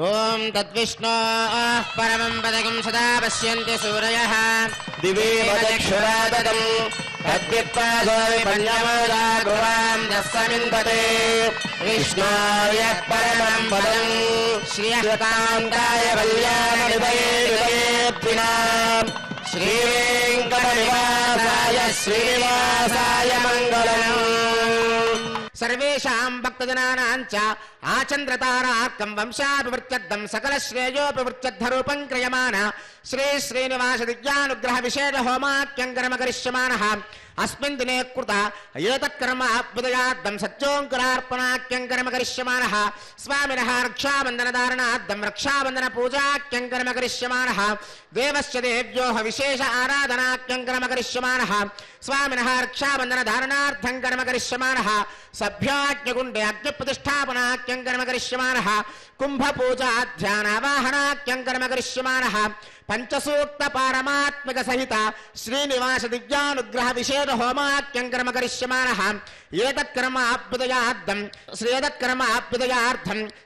ఓం తద్విష్ణోః పరమం పదకం సదా పశ్యంతి సూరయః దివేవ దక్షురాదం తద్విప్పాదో విపన్యమోదా గువాం దస్సమింపతే విష్ణోర్యః పరమం పదం శ్రీయకాంతాయ కళ్యాణనిధయే విదయేద్వినాం శ్రీవేంకటనివాసాయ శ్రీనివాసాయ మంగళం. సర్వేషాం భక్తజనానాం చ ఆచంద్రతారార్కం వంశాభివృత్యర్థం సకల శ్రేయోభివృత్యర్థరూపం క్రియమాణ శ్రీ శ్రీనివాస దివ్యానుగ్రహ విశేష హోమాఖ్యం కర్మ కరిష్యమానః అస్మిన్ దినే కృత ఏతత్కర్మ అభ్యుదయార్థం సత్యోంకురార్పణాఖ్యం కర్మ కరిష్యమానః స్వామినః రక్షాబంధనధారణార్థం రక్షాబంధన పూజాఖ్యం కర్మ కరిష్యమానః దేవస్య దేవ్యోః విశేష ఆరాధనాఖ్యం కర్మ కరిష్యమానః స్వామినః రక్షాబంధనధారణార్థం కర్మ కరిష్యమానః సభ్యాజ్ఞగుండే అగ్నిప్రతిష్టాపనాఖ్యం కర్మ కరిష్యమానః కుంభపూజాధ్యానావాహనాఖ్యం కర్మ కరిష్యమానః పంచసూక్త పారమాత్మిక సహిత శ్రీనివాస దివ్యానుగ్రహ విశేష హోమాఖ్యం కర్మ కరిష్యమానః ఏతత్కర్మ అభ్యుదయార్థం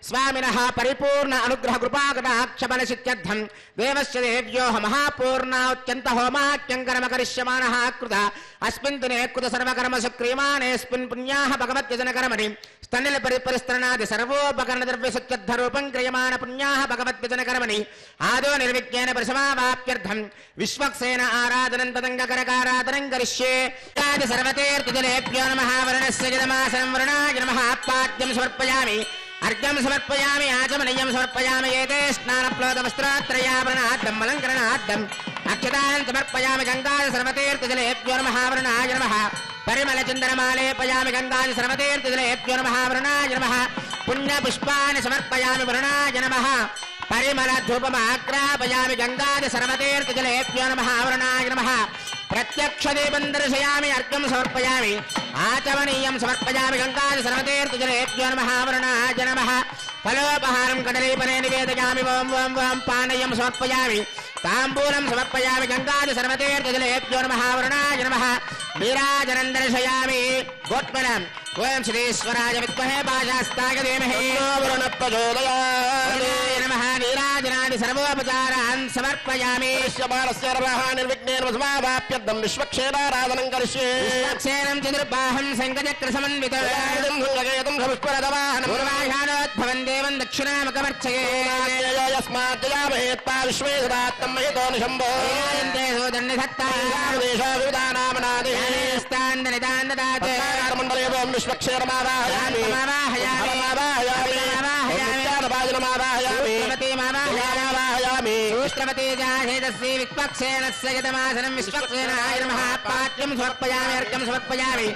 స్వామినః పరిపూర్ణ అనుగ్రహ కృపాకటాక్షబలసిత్యర్థం దేవస్య దేవ్యోః మహాపూర్ణాత్యంత హోమాఖ్యం కర్మ కరిష్యమానః కృత అస్మిన్ దినే కృత సర్వకర్మ సుక్రియమానేస్మిన్ పుణ్యాః భగవద్యజన కర్మణి స్తనిల పరిపరిస్త్రణాది సర్వోపకరణ ద్రవ్య సత్యర్థరూపం క్రియమాణ పుణ్యాః భగవద్యజన కర్మణి ఆదో నిర్విజ్ఞేన పరిసమావాప్యర్థం విశ్వక్సేన ఆరాధనం తదంగకరకారాధనం కరిష్యే ఆది సర్వతీర్థజలేభ్యో నమః వరుణస్య జలమాసనం వరుణాయ నమః పాద్యం సమర్పయామి అర్ఘ్యం సమర్పయామి ఆచమనీయం సమర్పయామి ఏతే స్నానప్లోదవస్త్రాత్రయాభరణార్థం అలంకరణార్థం అక్షతాన్ సమర్పయామి గంగాది సర్వతీర్థజలేభ్యో నమః వరుణాయ నమః పరిమళ చందనమాలేపయామి గంగాది సర్వతీర్థజలేభ్యో నమః వరుణాయ నమః పుణ్యపుష్పాన్ని సమర్పయామి వరుణాయ నమః పరిమళ ధూపమాగ్రాపయామి గంగాది సర్వతీర్థజలేభ్యో నమః వరుణాయ నమః ప్రత్యక్ష దీపం దర్శయామి అర్ఘ్యం సమర్పయామి ఆచమనీయం సమర్పయామి గంగాది సర్వతీర్థజలేభ్యో నమః వరుణాయ నమః ఫలోపహారం కదలీపనే నివేదయామి ఓం ఓం ఓం పానయం సమర్పయామి తాంబూలం సమర్పయామి గంగాది సర్వతీర్థజలేభ్యో నమః వరుణాయ నమః నీరాజనం దర్శయామి గోత్మలం ఓం శ్రీశ్వరాయ విద్మహే పాశాస్తాయ ధీమహి వరుణ ప్రచోదయాత్ నమః నీరాజనాది సర్వోపచారాన్ సమర్పయామి నిర్విఘ్నేన సమావాప్యర్థం విశ్వక్షేరారాధనం కరిష్యే విశ్వక్సేనం చతుర్బాహం శంఖచక్ర సమన్వితం పుష్పరథవాహనం పూర్వాషాఢోద్భవం దేవం దక్షిణామకమర్చయే యస్మాజ్జయామహేత్తా విశ్వేశ్వరాత్తం మహితో నిశంభో విధానామనాది మండలే ఓం విశ్వక్షేరమావాహయామి పాఠ్యం సమర్పయామి అర్ఘ్యం సమర్పయామి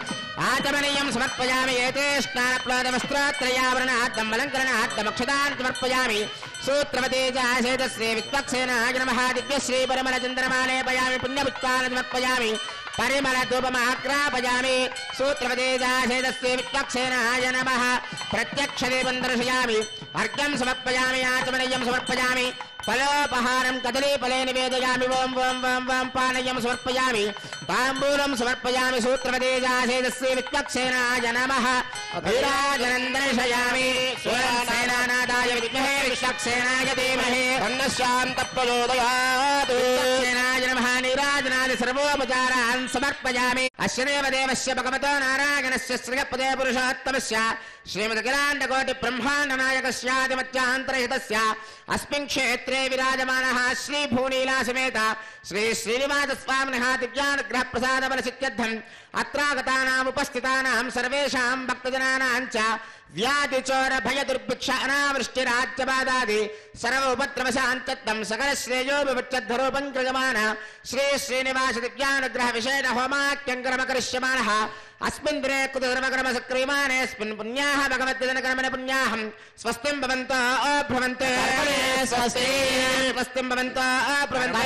ఆచమనీయం సమర్పయామి ఏతే స్నానప్లోదవస్త్రాత్రయావరణార్థం అలంకరణార్థం అక్షతాన్ సమర్పయామి సూత్రవతేజాశేతశ్రీ విశ్వక్సేనాయ నమః దివ్యశ్రీ పరిమళ చంద్రమాలేపయామి పుణ్యపుష్పాన్ని సమర్పయామి పరిమళ ధూపమాగ్రాపయామి సూత్రవతేజాశేతశ్రీ విశ్వక్సేనాయ నమః ప్రత్యక్ష దీపం దర్శయామి అర్ఘ్యం సమర్పయామి ఆచమనీయం సమర్పయామి ఫలోపహారం కదలీఫలే నివేదయామి ఓం ఓం ఓం ఓం పానయం సమర్పయామి తాంబూలం సమర్పయామి సూత్రవతేజాశేతశ్రీ విశ్వక్సేనాయ నమః నీరాజనం దర్శయామి సేనానాదాయ విద్మహే విశ్వక్సేనాయ ధీమహి శాంత ప్రచోదయాత్ విశ్వక్సేనాయ నమః నీరాజనాది సర్వోపచారాన్ సమర్పయామి అస్యదేవ దేవస్య భగవతో నారాయణస్య శ్రీయపదే పురుషోత్తమస్య శ్రీమదఖిలాండకోటి బ్రహ్మాండ నాయకస్యాదిమత్యాంతరహితస్య అస్మిన్ క్షేత్రే విరాజమానః శ్రీ భూనీలా సమేత శ్రీ శ్రీనివాస స్వామినః దివ్యానుగ్రహ ప్రసాద బలసిత్యర్థం అత్రాగతానాం ఉపస్థితానాం సర్వేషాం భక్తజనానాం చ వ్యాధి చోర భయ దుర్భిక్ష అనావృష్టి రాజ్యబాధాది సర్వ ఉపద్రవశాంతత్వం సకల శ్రేయోభివృత్యర్థరూపం క్రియమాణ శ్రీ శ్రీనివాస దివ్యానుగ్రహ విశేష హోమాఖ్యం కర్మ కరిష్యమానః అస్మిన్ దినే కృత సర్వకర్మ సక్రియమానేస్మిన్ పుణ్యాః భగవద్యజన కర్మణ పుణ్యాహం స్వస్తిం భవంతో భ్రవంతే స్వస్తి స్వస్తిం భవంతో భ్రవంతే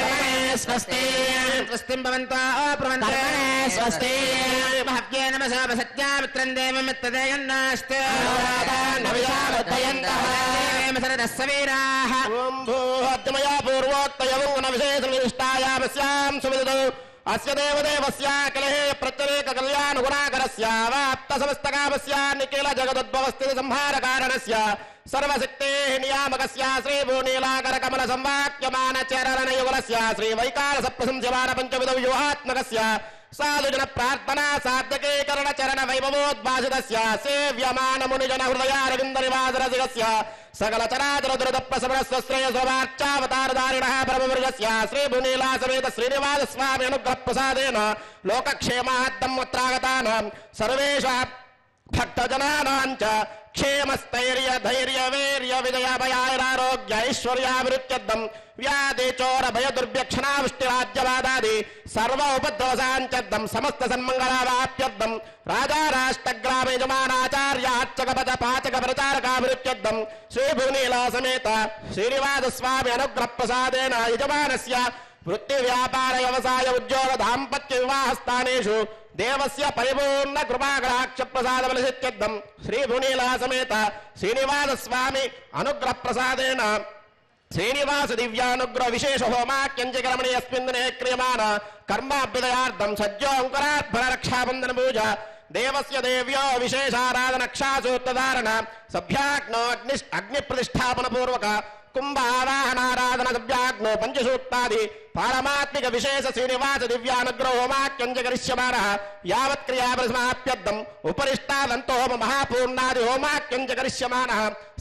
స్వస్తి స్వస్తిం భవంతో భ్రవంతే స్వస్తి మహవ్యే నమసా సత్యామిత్రం దేవమిత్తదేయన్నాస్తే ఓం భూహద్మయా పూర్వోక్తయమున విశేష నిష్టాయామస్యాం సువిదౌ అస్య దేవదేవస్య కలహే ప్రత్యేక కళ్యాణ గుణాకరస్య వాప్త సమస్తకామస్య నిఖిల జగదుద్భవస్థితి సంహార కారణస్య సర్వశక్తే నియామకస్య శ్రీ భూనీలాకర కమల సంవాక్యమాన చరణ యుగలస్య శ్రీ వైకారస ప్రశంస్యమాన పంచవిధ వ్యూహాత్మకస్య సాధుజన ప్రార్థనా సార్థకీకరణ చరణ వైభవోద్భాసితస్య సేవ్యమాన మునిజన హృదయారవింద నివాసరసికస్య సకల చరాచర దురద ప్రసవనస్య శ్రేయసోవార్చావతారధారిణః పరమవర్గస్య శ్రీ భూనీలా సమేత శ్రీనివాస స్వామి అనుగ్రహ ప్రసాదేన లోకక్షేమార్థం అత్రాగతానాం సర్వేషాం భక్తజనానాంచ క్షేమస్థైర్య ధైర్య వీర్య విజయభయారోగ్య ఐశ్వర్యాభివృత్యర్థం వ్యాధి చోర భయ దుర్భ్యక్షణావృష్టిరాజ్యవాదాది సర్వ ఉపద్రవసాంచర్థం సమస్త సన్మంగళావాప్యర్థం రాజా రాష్ట్రగ్రామ యజమానాచార్య అర్చకపద పాచక ప్రచారకాభివృత్యర్థం శ్రీభువనీలా సమేత శ్రీనివాస స్వామి అనుగ్రహ ప్రసాదేన యజమానస్య వృత్తి వ్యాపార వ్యవసాయ ఉద్యోగ దాంపత్య వివాహ స్థానేషు దేవస్య పరిపూర్ణ కృపాకటాక్ష ప్రసాద ఫలసిత్యర్థం శ్రీ భువనీలా సమేత శ్రీనివాస స్వామి అనుగ్రహ ప్రసాదేన శ్రీనివాస దివ్యానుగ్రహ విశేష హోమాక్యంచకరమణి అస్మిన్ దినే క్రియమాణ కర్మాభ్యుదయార్థం సజ్జోంకరార్భణ రక్షాబంధన పూజ దేవస్య దేవ్యో విశేషారాధన క్షాసూత్రధారణ సభ్యాగ్నో అగ్ని ప్రతిష్టాపన పూర్వక కుంభావాహనారాధన సభ్యాగ్నో పంచసూక్తాది పారమాత్మిక విశేష శ్రీనివాస దివ్యానుగ్రహ హోమాక్యంచకరిష్యమాణ యావత్ క్రియాపరిసమాప్యర్థం ఉపరిష్టాదంతో హోమ మహాపూర్ణాది హోమాక్యంచకరిష్యమాణ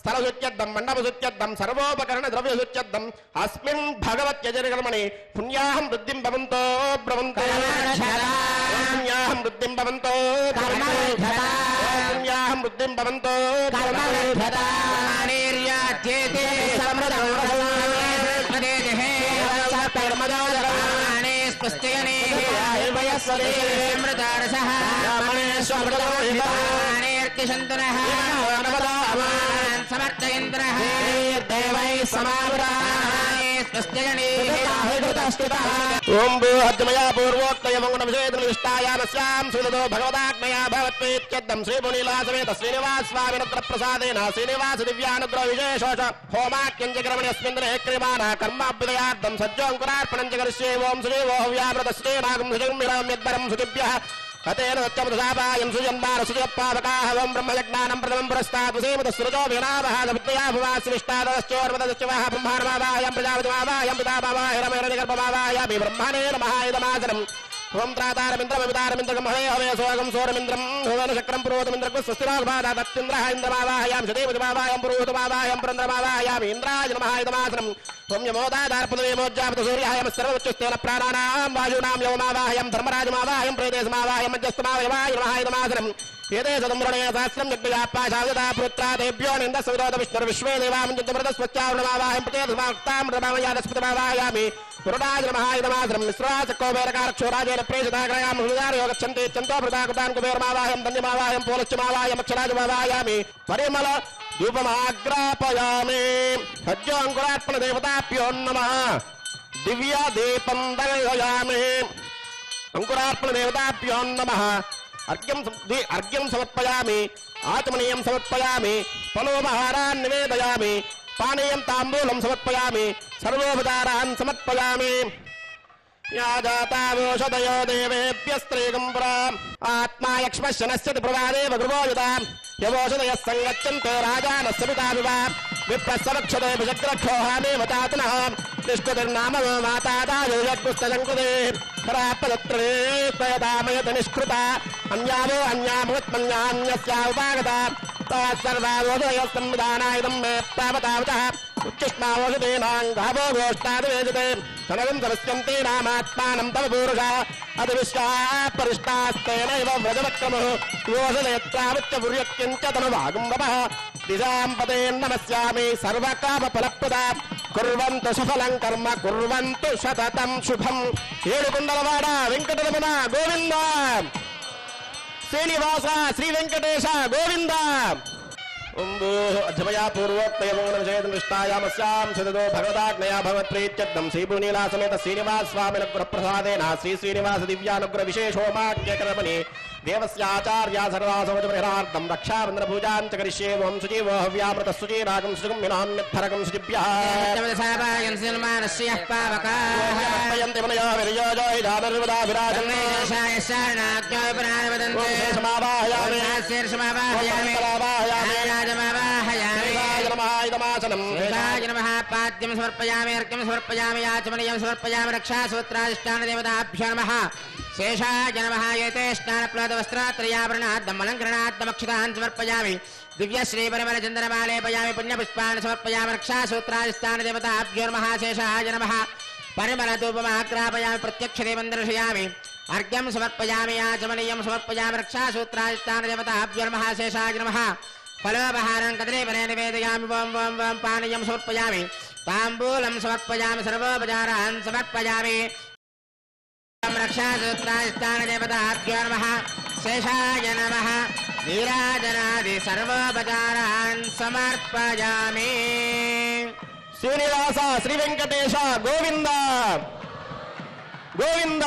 స్థలశుత్యర్థం మండపశుత్యర్థం సర్వోపకరణ ద్రవ్యశుత్యర్థం అస్మిన్ భగవత్యజనకర్మణి పుణ్యాహం వృద్ధిం భవంతో బ్రవంతో పుణ్యాహం వృద్ధిం భవంతో పుణ్యాహం వృద్ధిం భవంతో సమర్థయంత్రః ఓం భూహద్మయా పూర్వోక్తయ మంగుణ విషేదృష్టాయామస్యాం సులతో భగవదాగ్మయా భవత్వేత్యర్థం శ్రీ భువనీలా సమేత శ్రీనివాస స్వామినుగ్రహ ప్రసాదేన శ్రీనివాస దివ్యానుగ్రహ విశేషోష హోమాక్యంచకరమణి అస్మిన్ దినే క్రియమాణ కర్మాభ్యుదయార్థం సజ్జోంకురార్పణం చ కరిష్యే ఓం శ్రీ ఓహవ్యామృత శ్రీనాగం సుజన్మిరం యద్వరం సుజిభ్యః హతేన సత్యమృతాపాయం సుజన్మాన సుజపావకాహ ఓం బ్రహ్మయజ్ఞానం ప్రథమం పురస్తాత్ సేమత సృజో వినావహ సవిత్రయాభువాసివిష్టాదశ్చోర్వదశ్చవః బ్రహ్మాణమావాయం ప్రజాపతిమావాయం పితామావాయ రమేణనిగర్భమావాయామి బ్రహ్మణే నమః ఓం త్రాతారమింద్రమితారమింద్రగం హవే హవే సోగం సోరమింద్రం భువన చక్రం పురోతమింద్రకు స్వస్తిరాగమాదాత్తింద్రః ఇంద్రమావాహయాం సదేవతిమావాయం పురోతమావాయం పురంద్రమావాయామి ఇంద్రాయ నమః ఇదమాసనం ఓం యమోదాదార్పదవేమోజ్జాపత సూర్యాయం సర్వోచ్చస్థేన ప్రాణానాం వాయూనాం యవమావాహయం ధర్మరాజమావాహయం ప్రేదేశమావాహయం మధ్యస్థమావయవాయ నమః ఇదమాసనం ఏదే సదమ్రణే సహస్రం యజ్ఞయాపాశావిదా పుత్రాదేభ్యో నింద సవిరోధ విష్ణుర్ విశ్వే దేవామంజమృతస్వచ్చావణమావాహయం ప్రతేధమాక్తాం మృతమామయాదస్పృతమావాయామి పురుడాయ నమః ఇదమాసనం మిశ్రాచకోవేరకారక్షోరాజేన ప్రేషితాగ్రయాం హృదారయోగచ్చంతే చంతోభృతాకృతాన్ కుబేరమావాహయం ధన్యమావాహయం పోలశ్చమావాయం అక్షరాజమావాయామి పరిమళ ధూపమాగ్రాపయామి సజ్జోంకురార్పణ దేవతాభ్యో నమః దివ్య దీపం దర్శయామి అంకురార్పణ దేవతాభ్యో నమః అర్ఘ్యం సమర్పయామి ఆచమనీయం సమర్పయామి ఫలోపహారాన్ నివేదయామి పానీయం తాంబూలం సమర్పయామి సర్వోపచారాన్ సమర్పయామి या जातावोषधयो देवेभ्यस्त्रीगं पुरा आत्मा यक्ष्मश्चनश्चति प्रवादेव गृहो यदा यवोषधयः सङ्गच्छन्ते राजानस्य पिताभिव विप्रस्सवक्षते विजग्रक्षोहामेव तातनः निष्कृतिर्नाम मातादायो यज्ञस्तजङ्कृते परापदत्रे त्वयदामयत निष्कृता अन्यावो अन्याभवत्मन्यान्यस्या उपागता सर्वावोषधयः संविधानायुधं मे तावतावतः उच्चिष्मावोषधीनाङ्गावो गोष्ठादिवेजते तनगं समस्यन्ते नामात्मानं तव पूरुषा अतिविश्वापरिष्टास्तेनैव व्रजवक्रमः योषधयत्रावच्च पुर्यक्यञ्च तनुवागुम्बवः दिशां पदेन् नमस्यामि सर्वकामफलप्रदा कुर्वन्तु सफलं कर्म कुर्वन्तु सततं शुभम् ఏడుకొండలవాడ వెంకటరమణ గోవింద శ్రీనివాస శ్రీ వెంకటేశ గోవింద अध्यमया पूर्वोक्तयमोक्षेदृष्टायामस्यां सुदतो भगवदाग्नया भगवत्प्रीत्यर्थं श्रीपुनीलासमेत श्रीनिवास स्वामिनुग्रहप्रसादेन श्री श्रीनिवास दिव्यानुग्रहविशेषोमाख्यकर्मणि देवस्याचार्या सर्वासवचपरिहार्थं रक्षाबन्धनपूजां च करिष्ये ओं शुचिवो हव्यामृतः शुचिरागं शुचिं विनाम्यद्धरकं शुचिभ्यः यन्ति मनयो विरयोजो हिदानर्वदा विराजन् पाद्यं समर्पयामि अर्घ्यं समर्पयामि याचमनीयं समर्पयामि रक्षासूत्राधिष्ठानदेवताभ्यो नमः शेषाय नमः एते स्नानप्लवस्त्रात्रयाभरणाद्दमलङ्करणाद्दमक्षतान् समर्पयामि दिव्यश्रीपरिमलचन्दनमालेपयामि पुण्यपुष्पान् समर्पयामि रक्षासूत्राधिष्ठानदेवताभ्यो नमः शेषाय नमः परिमलधूपमाग्रापयामि प्रत्यक्षदेवं दर्शयामि अर्घ्यं समर्पयामि याचमनीयं समर्पयामि रक्षासूत्राधिष्ठानदेवताभ्यो नमः शेषाय नमः फलोपहारं कदलीफले निवेदयामि वं वं वं पानीयं समर्पयामि ताम्बूलं समर्पयामि सर्वोपचारान् समर्पयामि रक्षासूत्राधिष्ठानदेवताभ्यो नमः शेषाय नमः नीराजनादि सर्वोपचारान् समर्पयामि श्रीनिवास श्री वेंकटेश गोविंद गोविंद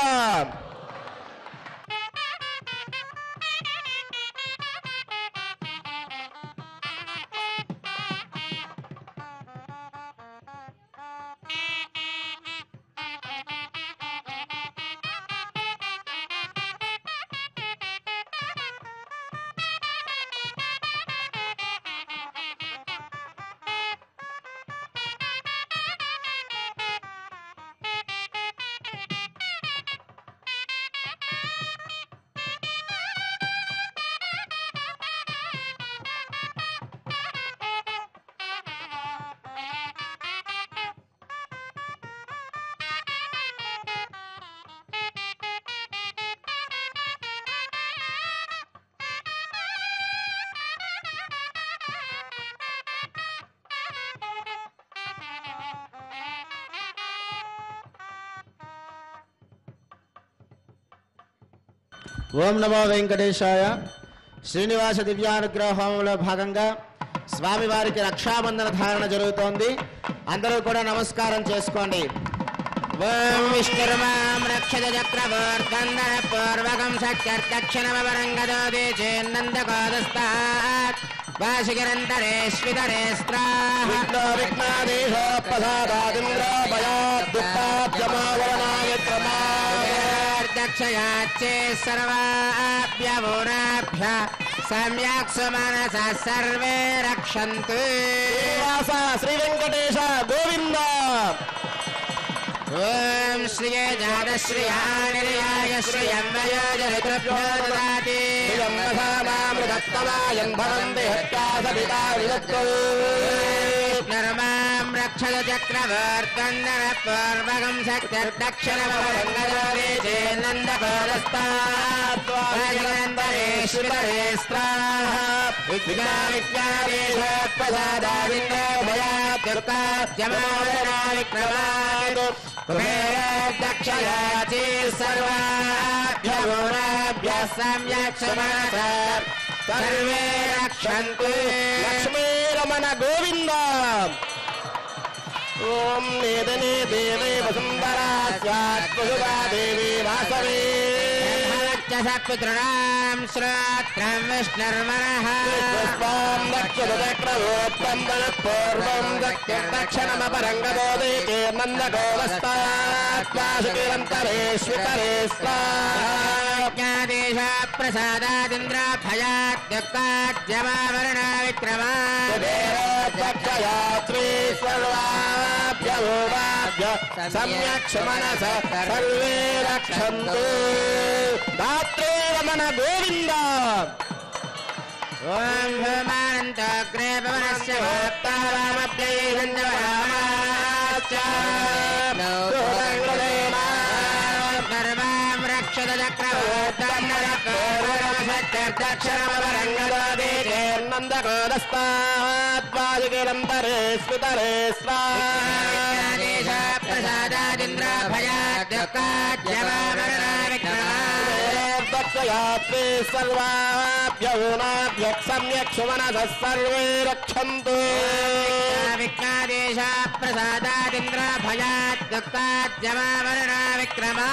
ఓం నమో వెంకటేశాయ. శ్రీనివాస దివ్యానుగ్రహ హోమంలో భాగంగా స్వామివారికి రక్షాబంధన ధారణ జరుగుతోంది. అందరూ కూడా నమస్కారం చేసుకోండి. ఓం విష్ణుర్మాం రక్షత చక్రవర్తందన పూర్వకం శక్త్యర్దక్షిణమవరంగదోదే చేన్నందకోదస్తాత్ వాసిగిరంతరే స్వితరే స్త్రాః విఘ్నాదేశో ప్రసాదాదింద్రో భయాద్ దుఃఖాద్యమావరణాయ దక్షయాచ్చే సర్వాభ్యవోరాభ్య సమ్యక్ సుమనస సర్వే రక్షन्तు. శ్రీనివాస శ్రీ వెంకటేశ గోవింద. ఓం శ్రీయే జాతశ్రియాయ శ్రియం వయోజరుభ్యో దదాతి నర్మాం రక్షత చక్రవర్తందన పూర్వకం శక్తిర్దక్షిణమవరంగదోదే చేన్నందకోదస్తాత్వాజగంతరేశ్వరే స్త్రాః విఘ్నాదేశోత్ప్రసాదాదింద్రో భయాద్దుఃఖాద్యమావరణా విక్రమాత్ కుబేరదక్షయాచి సర్వాభ్యవోరాభ్యः సమ్యక్ సుమనస సర్వే రక్షन्तు. లక్ష్మీరమణ గోవింద. ఓం నేదనే దేవే వసుంధరాస్యాత్మసుగా దేవి వాసవే సత్పుత్రుణాం శ్రోత్రం విష్ణుర్మనః పుష్పాం దక్షిణచక్రవోత్తం పూర్వం దక్షిణమపరంగదోదే నందగోవస్తాత్వాసుకిరంతరేశ్వితరే జ్ఞాదేశ ప్రసాదాదింద్రాభయాద్యుక్తాద్యమావరణా విక్రమాత్క్షయాత్రీ సర్వాభ్యవోరాభ్య సమ్యక్ సుమనస సర్వే రక్షन्तు. దాత్రే రమణ గోవింద. ఓం భూమానంతోగ్రే భవనస్య సర్వాం రక్షత చక్రవర్తన్నరక్షణమవరంగదోదే నందకోదస్తాత్వాదికిరంతరే స్మితరే స్వాదేశ ప్రసాదాదింద్రాభయాద్యుక్తాద్యమావరణా విక్రమా दक्षयात्रे सर्वाभ्यः सम्यक् सुमनसः सर्वे रक्षन्तु विघ्नादेश प्रसादादिन्द्र भयात् दुःखाद्यमावरणा विक्रमा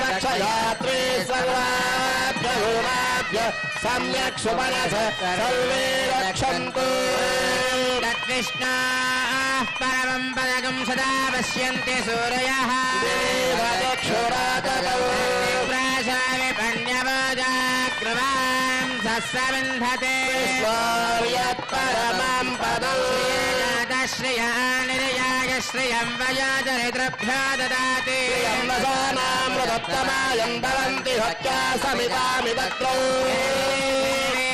दक्षयात्रे सर्वाभ्यः सम्यक् सुमनसः सर्वे रक्षन्तु तद्विष्णाः परमं पदकं सदा पश्यन्ति सूरयः प्राशामि पण्यवोजाग्रवां सस्सविन्धते परमं पदं श्रिया निर्याय श्रियं वयोजरितृभ्यो ददाति वसानामृतमायं भवन्ति हत्या समितामि तत्रौ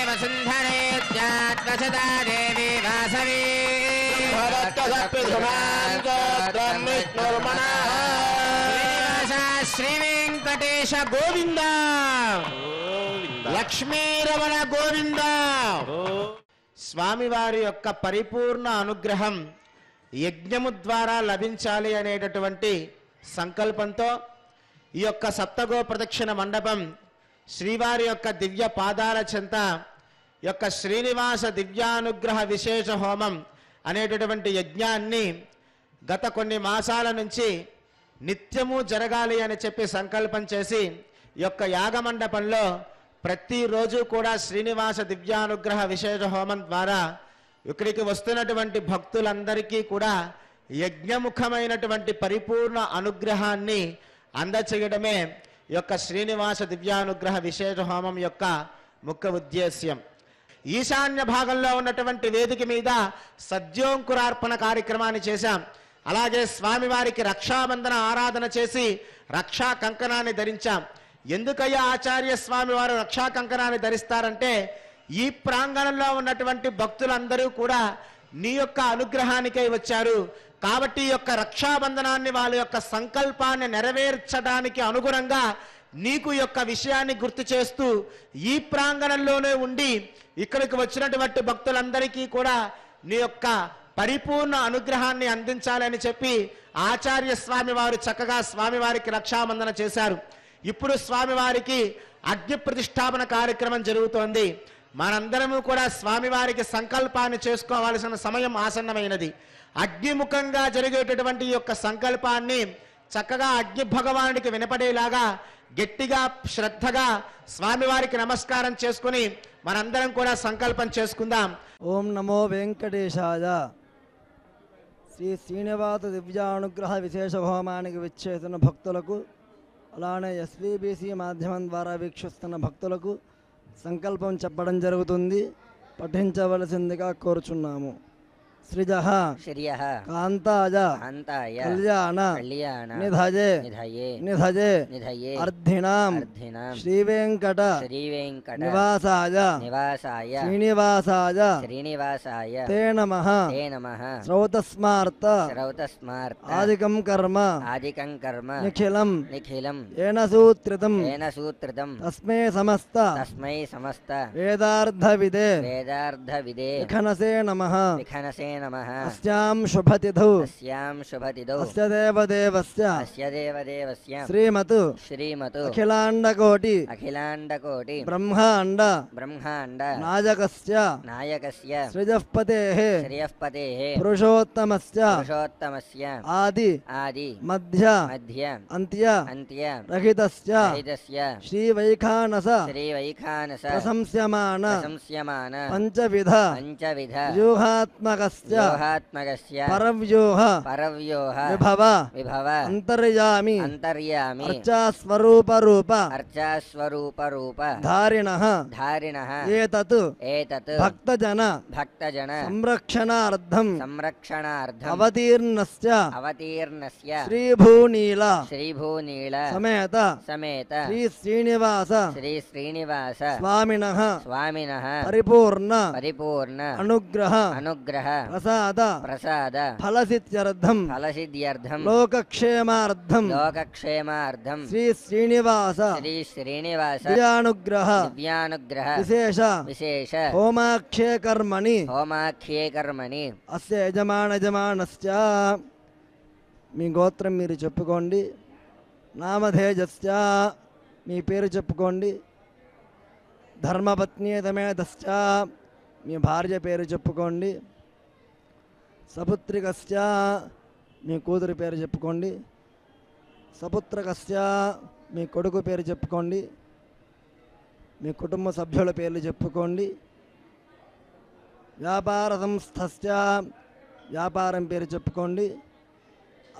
वसुन्धरे जात्वसदा देवी वासवी శ్రీ వెంకటేశ గోవింద లక్ష్మీరమణ గోవింద. స్వామివారి యొక్క పరిపూర్ణ అనుగ్రహం యజ్ఞము ద్వారా లభించాలి అనేటటువంటి సంకల్పంతో ఈ యొక్క సప్తగో ప్రదక్షిణ మండపం శ్రీవారి యొక్క దివ్య పాదాల చెంత యొక్క శ్రీనివాస దివ్యానుగ్రహ విశేష హోమం అనేటటువంటి యజ్ఞాన్ని గత కొన్ని మాసాల నుంచి నిత్యము జరగాలి అని చెప్పి సంకల్పం చేసి ఈ యొక్క యాగమండపంలో ప్రతిరోజు కూడా శ్రీనివాస దివ్యానుగ్రహ విశేష హోమం ద్వారా ఇక్కడికి వస్తున్నటువంటి భక్తులందరికీ కూడా యజ్ఞముఖమైనటువంటి పరిపూర్ణ అనుగ్రహాన్ని అందచేయడమే ఈ యొక్క శ్రీనివాస దివ్యానుగ్రహ విశేష హోమం యొక్క ముఖ్య ఉద్దేశ్యం. ఈశాన్య భాగంలో ఉన్నటువంటి వేదిక మీద సద్యోంకురార్పణ కార్యక్రమాన్ని చేశాం. అలాగే స్వామివారికి రక్షాబంధన ఆరాధన చేసి రక్షా కంకణాన్ని ధరించాం. ఎందుకయ్యా ఆచార్య స్వామి వారు రక్షా కంకణాన్ని ధరిస్తారంటే ఈ ప్రాంగణంలో ఉన్నటువంటి భక్తులందరూ కూడా నీ యొక్క అనుగ్రహానికై వచ్చారు కాబట్టి ఈ యొక్క రక్షాబంధనాన్ని వాళ్ళ యొక్క సంకల్పాన్ని నెరవేర్చడానికి అనుగుణంగా నీకు యొక్క విషయాన్ని గుర్తు చేస్తూ ఈ ప్రాంగణంలోనే ఉండి ఇక్కడికి వచ్చినటువంటి భక్తులందరికీ కూడా నీ యొక్క పరిపూర్ణ అనుగ్రహాన్ని అందించాలని చెప్పి ఆచార్య స్వామి వారు చక్కగా స్వామివారికి రక్షాబంధన చేశారు. ఇప్పుడు స్వామివారికి అగ్ని ప్రతిష్టాపన కార్యక్రమం జరుగుతోంది. మనందరము కూడా స్వామివారికి సంకల్పాన్ని చేసుకోవాల్సిన సమయం ఆసన్నమైనది. అగ్నిముఖంగా జరిగేటటువంటి ఈ యొక్క సంకల్పాన్ని చక్కగా అగ్ని భగవానుడికి వినపడేలాగా గట్టిగా శ్రద్ధగా స్వామివారికి నమస్కారం చేసుకుని మనందరం కూడా సంకల్పం చేసుకుందాం. ఓం నమో వెంకటేశాయ. శ్రీ శ్రీనివాస దివ్యానుగ్రహ విశేష హోమానికి విచ్చేస్తున్న భక్తులకు అలానే ఎస్వీబీసీ మాధ్యమం ద్వారా వీక్షిస్తున్న భక్తులకు సంకల్పం చెప్పడం జరుగుతుంది. పఠించవలసిందిగా కోరుచున్నాము. సృజః శ్రియః కాంతాయ కాంతాయ కళ్యాణ కళ్యాణ నిధయే నిధయే నిధయే నిధయే అర్ధినాం అర్ధినాం శ్రీవేంకట శ్రీవేంకట నివాసాయ నివాసాయ శ్రీనివాసాయ శ్రీనివాసాయ తే నమః తే నమః శ్రౌతస్మార్త శ్రౌతస్మార్త ఆదికం కర్మ ఆదికం కర్మ నిఖిలం నిఖిలం ఏన సూత్రితం ఏన సూత్రితం తస్మై సమస్త తస్మై సమస్త వేదార్థవిదే వేదార్థవిదే విఖనసే నమః విఖనసే నమః అస్యాం శుభతిథౌ అస్యాం శుభతిథౌ అస్య దేవదేవస్య అస్య దేవదేవస్య శ్రీమతు శ్రీమతు అఖిలాండకోటి అఖిలాండకోటి బ్రహ్మాండ బ్రహ్మాండ నాయకస్య నాయకస్య సృజఃపతేః శ్రియఃపతేః పురుషోత్తమస్య పురుషోత్తమస్య ఆది ఆది మధ్య మధ్య అంత్య అంత్య రహితస్య రహితస్య శ్రీవైఖానస శ్రీవైఖానస ప్రశంస్యమాన ప్రశంస్యమాన పంచవిధ పంచవిధ వ్యూహాత్మకస్య వ్యూహాత్మకస్య పరవ్యూహ పరవ్యూహ విభవ విభవ అంతర్యామి అంతర్యామి అర్చాస్వరూపరూప అర్చాస్వరూపరూప ధారిణః ధారిణః ఏతత్ ఏతత్ భక్తజన భక్తజన సంరక్షణార్థం సంరక్షణార్థం అవతీర్ణస్య అవతీర్ణస్య శ్రీభూనీల శ్రీభూనీల సమేత సమేత శ్రీ శ్రీనివాస శ్రీ శ్రీనివాస స్వామినః స్వామినః పరిపూర్ణ పరిపూర్ణ అనుగ్రహ అనుగ్రహ ప్రసాద ప్రసాద ఫలసిద్ధ్యర్థం ఫలసిద్ధ్యర్థం లోకక్షేమార్థం లోకక్షేమార్థం శ్రీ శ్రీనివాస శ్రీ శ్రీనివాస దివ్యానుగ్రహ దివ్యానుగ్రహ విశేష విశేష హోమాఖ్యే కర్మణి హోమాఖ్యే కర్మణి అస్య యజమానస్య మీ గోత్రం మీరు చెప్పుకోండి. నామధేజస్య మీ పేరు చెప్పుకోండి. ధర్మపత్ని సమేతశ్చ మీ భార్య పేరు చెప్పుకోండి. సపుత్రికస్య మీ కూతురి పేరు చెప్పుకోండి. సపుత్రకస్య మీ కొడుకు పేరు చెప్పుకోండి. మీ కుటుంబ సభ్యుల పేర్లు చెప్పుకోండి. వ్యాపార సంస్థస్య వ్యాపారం పేరు చెప్పుకోండి.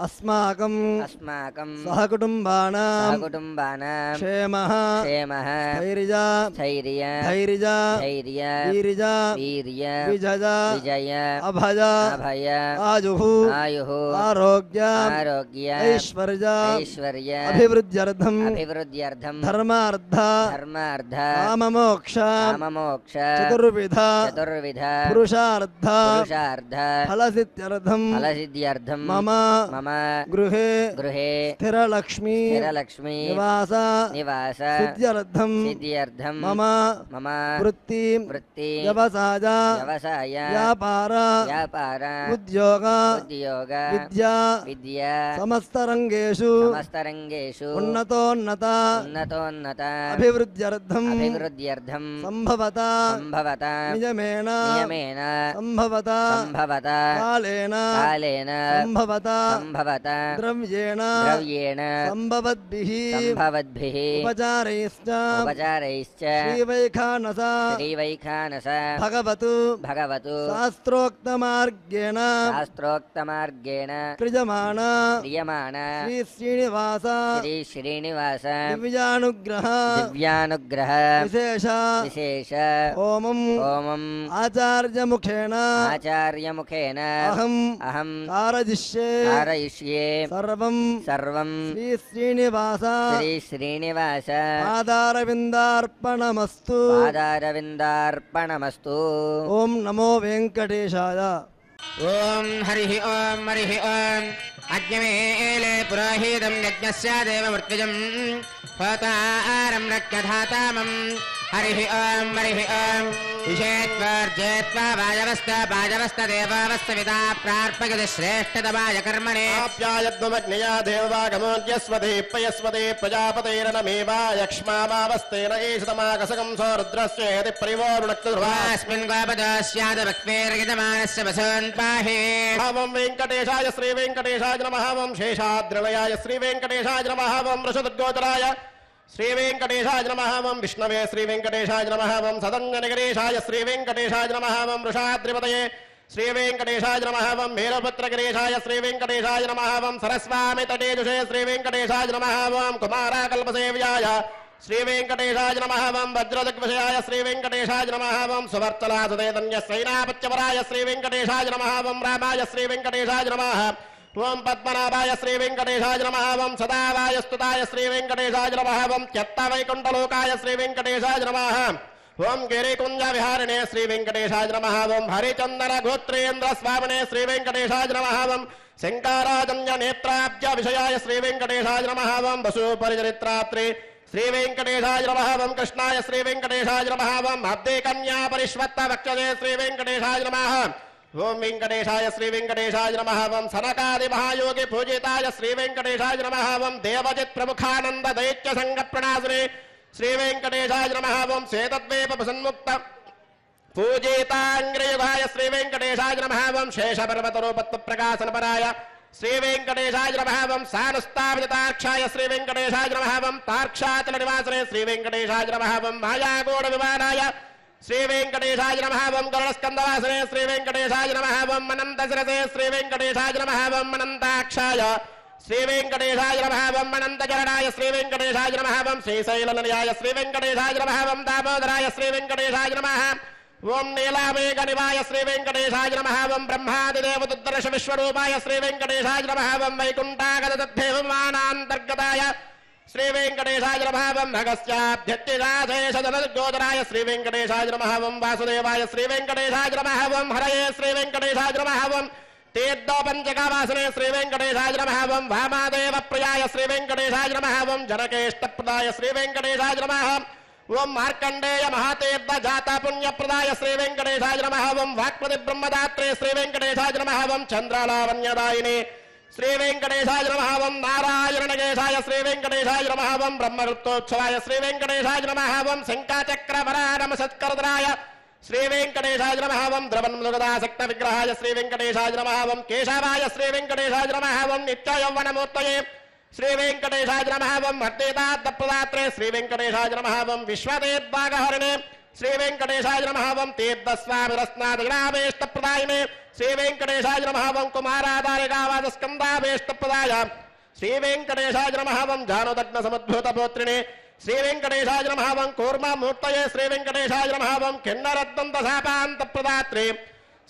అస్మాకం సహకుటుంబానాం క్షేమః ధైర్య వీర్య విజయ అభయ ఆయుః ఆరోగ్య ఐశ్వర్య అభివృద్ధ్యర్థం ధర్మార్థ కామమోక్ష చతుర్విధ పురుషార్థ ఫలసిద్ధ్యర్థం మమ గృహే స్థిరలక్ష్మీ నివాస సిద్ధ్యర్థం మమ వృత్తి వ్యవసాయ వ్యాపార ఉద్యోగ విద్యా సమస్తరంగేషు ఉన్నతోన్నత అభివృద్ధ్యర్థం సంభవత నియమేన సంభవత కాలేన సంభవత ద్రవ్యేణ సంభవద్భిః ఉపచారైశ్చ శ్రీవైఖానస భగవతు శాస్త్రోక్తమార్గేణ క్రియమాణ శ్రీ శ్రీనివాస దివ్యానుగ్రహ విశేష హోమం ఆచార్యముఖేన అహం కారయిష్యే సర్వం శ్రీ శ్రీనివాస పాదారవిందార్పణమస్తు ఓం నమో వెంకటేశాయ. ఓం హరి ఓం అజ్ఞమేలే పురోహితం యజ్ఞస్య దేవమృత్యుజం హోతారం రక్తధాతామం హరి ఓం విషేత్వర్జేత్వా వాజవస్తదేవావస్తవితా ప్రార్పయతి శ్రేష్ఠతమాయ కర్మణే ఆప్యాయద్వమగ్నయా దేవవాగమోద్యస్వదే పయస్వదే ప్రజాపతైరనమేవాయక్ష్మామావస్తేన ఏషతమాకసకం సోరుద్రస్యేతి పరివోరుణక్తుర్వాస్మిన్ గోపదాస్యాదవక్వేర్గితమానస్య వసోన్ పాహే. ఓం వెంకటేశాయ శ్రీ వెంకటేశాయ నమః. ఓం శేషాద్రిలయాయ శ్రీ వెంకటేశాయ నమః. ఓం వృషదుర్గోచరాయ శ్రీ వెంకటేశాయ నమః. ఓం విష్ణవే శ్రీ వెంకటేశాయ నమః. ఓం సదంగనగరేశాయ శ్రీ వెంకటేశాయ నమః. ఓం వృషాద్రిపతయే శ్రీ వెంకటేశాయ నమః. ఓం మేరుపుత్రగిరీశాయ శ్రీ వెంకటేశాయ నమః. ఓం సరస్వామి తటేజుషే శ్రీ వెంకటేశాయ నమః. ఓం కుమారాకల్పసేవ్యాయ శ్రీ వెంకటేశాయ నమః. ఓం వజ్రదిగ్విషయాయ శ్రీ వెంకటేశాయ నమః. ఓం సువర్తలాసుదేతన్య సైనాపత్యవరాయ శ్రీ వెంకటేశాయ నమః. ఓం రామాయ శ్రీ వెంకటేశాయ నమః. ఓం పద్మనాభాయ శ్రీ వెంకటేశాయ నమః. ఓం సదావాయ స్తుతాయ శ్రీ వెంకటేశాయ నమః. ఓం త్యక్తవైకుంఠలోకాయ శ్రీ వెంకటేశాయ నమః. ఓం గిరికుంజ విహారిణే శ్రీ వెంకటేశాయ నమః. ఓం హరిచందన గోత్రేంద్ర స్వామినే శ్రీ వెంకటేశాయ నమః. ఓం శంకరాజన్య నేత్రాబ్జ విషయాయ శ్రీ వెంకటేశాయ నమః. ఓం వసూపరిచరిత్రాత్రి శ్రీ వెంకటేశాయ నమః. ఓం కృష్ణాయ శ్రీ వెంకటేశాయ నమః. ఓం అబ్దే కన్యా పరిష్వత్త వక్షదే శ్రీ వెంకటేశాయ నమః. ఓం వెంకటేశాయ శ్రీ వెంకటేశాయ నమః. ఓం సనకాది మహాయోగి పూజితాయ శ్రీ వెంకటేశాయ నమః. ఓం దేవజిత్ ప్రముఖానంద దైత్య సంగ ప్రణాశినే శ్రీ వెంకటేశాయ నమః. ఓం శ్వేతద్వీప సన్ముక్త పూజితాంగ్రయుగాయ శ్రీ వెంకటేశాయ నమః. ఓం శేషపర్వతరూపత్వ ప్రకాశనపరాయ శ్రీ వెంకటేశాయ నమః. ఓం సానుస్తావితాక్షాయ శ్రీ వెంకటేశాయ నమః. ఓం తార్క్షాచల నివాసనే శ్రీ వెంకటేశాయ నమః. ఓం మాయాగోడ విమానాయ శ్రీ వెంకటేశాయ నమః. ఓం గరుడస్కందవాసనే శ్రీ వెంకటేశాయ నమః. ఓం అనంతశిరసే శ్రీ వెంకటేశాయ నమః. ఓం అనంతాక్షాయ శ్రీ వెంకటేశాయ నమః. ఓం అనంతచరణాయ శ్రీ వెంకటేశాయ నమః. ఓం శ్రీశైలనిలయాయ శ్రీ వెంకటేశాయ నమః. ఓం దామోదరాయ శ్రీ వెంకటేశాయ నమః. ఓం నీలామేఘ నివాయ శ్రీ వెంకటేశాయ నమః. ఓం బ్రహ్మాదిదేవతుద్దర్శ విశ్వరూపాయ శ్రీ వెంకటేశాయ నమః. ఓం వైకుంఠాగత తద్ధేవమానాంతర్గతాయ శ్రీ వెంకటేశాయ నమః. ఓం భగస్యాభ్యత్తిదాశేషజనగోచరాయ శ్రీ వెంకటేశాయ నమః. ఓం వాసుదేవాయ శ్రీ వెంకటేశాయ నమః. ఓం హరయే శ్రీ వెంకటేశాయ నమః. ఓం తీర్థోపంచకావాసనే శ్రీ వెంకటేశాయ నమః. ఓం వామాదేవ ప్రియాయ శ్రీ వెంకటేశాయ నమః. ఓం జనకేష్టప్రదాయ శ్రీ వెంకటేశాయ నమః. ఓం మార్కండేయ మహాతీర్థ జాత పుణ్యప్రదాయ శ్రీ వెంకటేశాయ నమః. ఓం వాక్పతి బ్రహ్మదాత్రే శ్రీ వెంకటేశాయ నమః. ఓం చంద్రలావణ్యదాయిని శ్రీ వెంకటేశాయ నమః. ఓం నారాయణకేశాయ శ్రీ వెంకటేశాయ నమః. ఓం బ్రహ్మగుప్తోత్సవాయ శ్రీ వెంకటేశాయ నమః. ఓం శంఖచక్రవరానమ సత్కరదరాయ శ్రీ వెంకటేశాయ నమః. ఓం ద్రవన్మృగదాసక్త విగ్రహాయ శ్రీ వెంకటేశాయ నమః. ఓం కేశవాయ శ్రీ వెంకటేశాయ నమః. ఓం నిత్యయౌవనమూర్తయే శ్రీ వెంకటేశాయ నమః. ఓం హర్దేదాత్తప్రదాత్రే శ్రీ వెంకటేశాయ నమః. ఓం విశ్వదేద్భాగహరిణే శ్రీ వెంకటేశాయ నమః. ఓం తీర్థస్వామిరస్నాదిగ్రామేష్టప్రదాయినే శ్రీ వెంకటేశాయ నమః. ఓం కుమారాధారికావాదస్కందాభేష్టప్రదాయ శ్రీ వెంకటేశాయ నమః. ఓం జానుదగ్న సముద్భూతపౌత్రిణే శ్రీ వెంకటేశాయ నమః. ఓం కూర్మమూర్తయే శ్రీ వెంకటేశాయ నమః. ఓం కిన్నరద్దంతశాపాంతప్రదాత్రే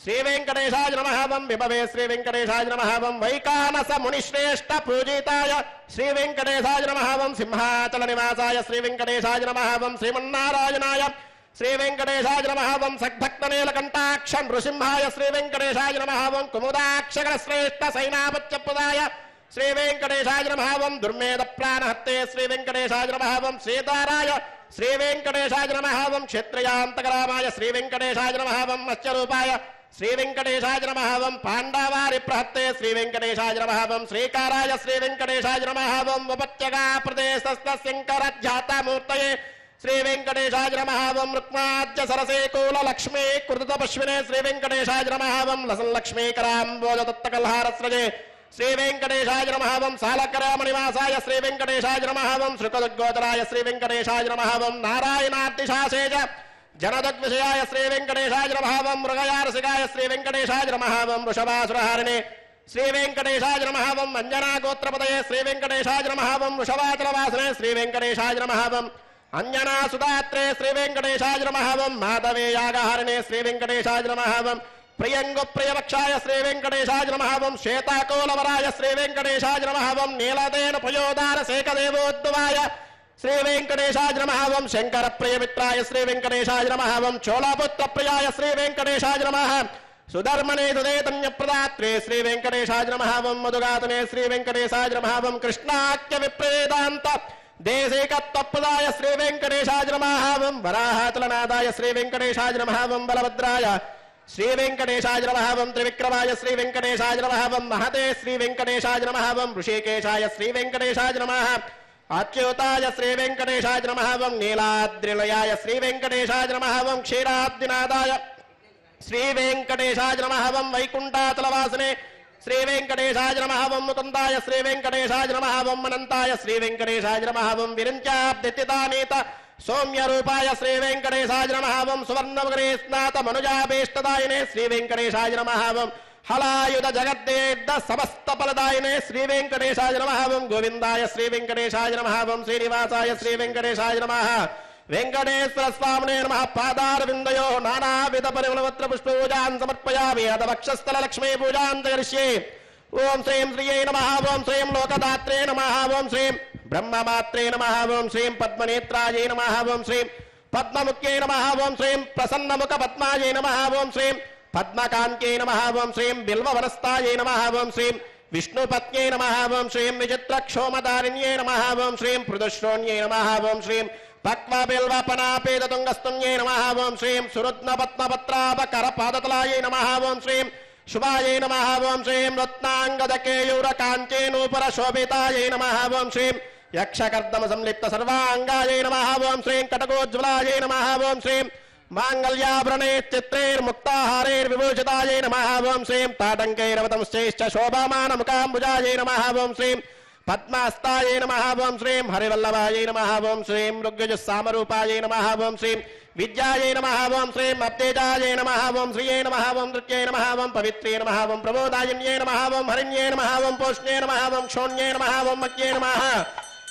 శ్రీ వెంకటేశాయ నమః. ఓం విభవే శ్రీ వెంకటేశాయ నమః. ఓం వైకానస మునిశ్రేష్ఠ పూజితాయ శ్రీ వెంకటేశాయ నమః. ఓం సింహాచల నివాసాయ శ్రీ వెంకటేశాయ నమః. ఓం శ్రీమన్నారాయణాయ శ్రీ వెంకటేశాయ నమః. ఓం సగ్భక్తనీలకంఠాక్ష నృసింహాయ శ్రీ వెంకటేశాయ నమః. ఓం కుముదాక్షర శ్రేష్ఠ సైనాపత్యప్రదాయ శ్రీ వెంకటేశాయ నమః. ఓం దుర్మేధ ప్రాణహత్తే శ్రీ వెంకటేశాయ నమః. ఓం సీతారాయ శ్రీ వెంకటేశాయ నమః. ఓం క్షత్రియాంతకరామాయ శ్రీ వెంకటేశాయ నమః. ఓం మత్స్యరూపాయ శ్రీ వెంకటేశాయ నమః. ఓం పాండవారి ప్రహత్తే శ్రీ వెంకటేశాయ నమః. ఓం శ్రీకారాయ శ్రీ వెంకటేశాయ నమః. ఓం ఉపత్యగా ప్రదేశస్థ శంకరధ్యాతమూర్తయే శ్రీ వెంకటేశాయ నమః. ఓం రుక్మాద్య సరసే కూల లక్ష్మీ కృత పశ్వినే శ్రీ వెంకటేశాయ నమః. ఓం లసల్లక్ష్మీకరాంబోజదత్తకల్హారస్రజే శ్రీ వెంకటేశాయ నమః. ఓం సాలకరామనివాసాయ శ్రీ వెంకటేశాయ నమః. ఓం శృకదుర్గోచరాయ శ్రీ వెంకటేశాయ నమః. ఓం నారాయణార్తిశాసేజ జనదగ్విషయాయ శ్రీ వెంకటేశాయ నమః. ఓం మృగయారసికాయ శ్రీ వెంకటేశాయ నమః. ఓం వృషభాసురహారిణే శ్రీ వెంకటేశాయ నమః. ఓం అంజనాగోత్రపదయే శ్రీ వెంకటేశాయ నమః. ఓం వృషభాచలవాసనే శ్రీ వెంకటేశాయ నమః. ఓం అంజనాసుదాత్రే శ్రీ వెంకటేశాయ నమః. ఓం మాధవేయాగహారిణే శ్రీ వెంకటేశాయ నమః. ఓం ప్రియంగు ప్రియవక్షాయ శ్రీ వెంకటేశాయ నమః. ఓం శ్వేతాకోలవరాయ శ్రీ వెంకటేశాయ నమః. ఓం నీలదేన పయోదార శేఖదేవోద్భవాయ శ్రీ వెంకటేశాయ నమః. ఓం శంకర ప్రియమిత్రాయ శ్రీ వెంకటేశాయ నమః. ఓం చోళపుత్ర ప్రియాయ శ్రీ వెంకటేశాయ నమః. సుధర్మనే సుదేతన్యప్రదాత్రే శ్రీ వెంకటేశాయ నమః. ఓం మధుగాతనే శ్రీ వెంకటేశాయ నమః. ఓం కృష్ణాఖ్య విప్రేదాంత దేశికత్వప్రదాయ శ్రీ వెంకటేశాయ నమః. ఓం వరాహాచలనాదాయ శ్రీ వెంకటేశాయ నమః. ఓం బలభద్రాయ శ్రీ వెంకటేశాయ నమః. ఓం త్రివిక్రమాయ శ్రీ వెంకటేశాయ నమః. ఓం మహతే శ్రీ వెంకటేశాయ నమః. ఓం ఋషికేశాయ శ్రీ వెంకటేశాయ నమః. అచ్యుతాయ శ్రీ వెంకటేశాయ నమః. ఓం నీలాద్రిలయాయ శ్రీ వెంకటేశాయ నమః. ఓం క్షీరాబ్దినాదాయ శ్రీ వెంకటేశాయ నమః. ఓం వైకుంఠాచలవాసనే శ్రీ వెంకటేశాయ నమః. ఓం ముకుందాయ శ్రీ వెంకటేశాయ నమః. ఓం అనంతాయ శ్రీ వెంకటేశాయ నమః. ఓం విరించాబ్దితానీత సౌమ్య రూపాయ శ్రీ వెంకటేశాయ నమః. ఓం సువర్ణముగరే స్నాత మనుజాభీష్టదాయినే శ్రీ వెంకటేశాయ నమః. ఓం హలాయుధ జగద్దేద్ద సమస్త ఫలదాయినే శ్రీ వెంకటేశాయ నమః. ఓం గోవిందాయ శ్రీ వెంకటేశాయ నమః. ఓం శ్రీనివాసాయ శ్రీ వెంకటేశాయ నమః. వెంకటేశ్వర స్వామినే నమః. పాదారవిందయో నానావిధ పరిమళవత్ర పుష్పూజాన్ సమర్పయామి. అత వక్షస్థల లక్ష్మీ పూజాన్ కరిష్యే. ఓం శ్రీం శ్రీయై నమః. ఓం శ్రీం లోకదాత్రే నమః. ఓం శ్రీం బ్రహ్మమాత్రే నమః. ఓం శ్రీం పద్మనేత్రాయై నమః. ఓం శ్రీం పద్మముఖ్యై నమః. ఓం శ్రీం ప్రసన్నముఖ పద్మాయై నమః. ఓం శ్రీం పద్మకాంత్యై నమః. ఓం శ్రీం బిల్వవనస్థాయై నమః. ఓం శ్రీం విష్ణుపత్న్యై నమః. ఓం శ్రీం విచిత్రక్షోమదారిణ్యై నమః. ఓం శ్రీం పృథుశ్రోణ్యై నమః. ఓం శ్రీం పక్వబిల్వపనాపేదతుంగస్తున్యై నమః. ఓం శ్రీం సురుద్నపద్మపత్రాపకరపాదతలాయై నమః. ఓం శ్రీం శుభాయై నమః. ఓం శ్రీం రత్నాంగదకేయూరకాంచేనూపర శోభితాయై నమః. ఓం శ్రీం యక్షకర్దమ సంలిప్త సర్వాంగాయై నమః. ఓం శ్రీం కటకోజ్వలాయై నమః. ఓం శ్రీం మాంగళ్యాభరణే చిత్రైర్ముక్తాహారైర్విభూషితాయై నమః. ఓం శ్రీం తాటంకైరవతంశ్చైశ్చ శోభామానముఖాంబుజాయై నమః. ఓం శ్రీం పద్మాస్తాయై నమః. ఓం శ్రీం హరివల్లభాయై నమః. ఓం శ్రీం ఋగ్యజస్సామరూపాయై నమః. ఓం శ్రీం విద్యాయై నమః. ఓం శ్రీం అప్తేజాయై నమః. ఓం శ్రీయై నమః. ఓం నృత్యై నమః. ఓం పవిత్రే నమః. ఓం ప్రబోధాయిన్యై నమః. ఓం హరిణ్యై నమః. ఓం పోష్ణ్యై నమః. ఓం క్షోణ్యై నమః. ఓం మక్యై నమః.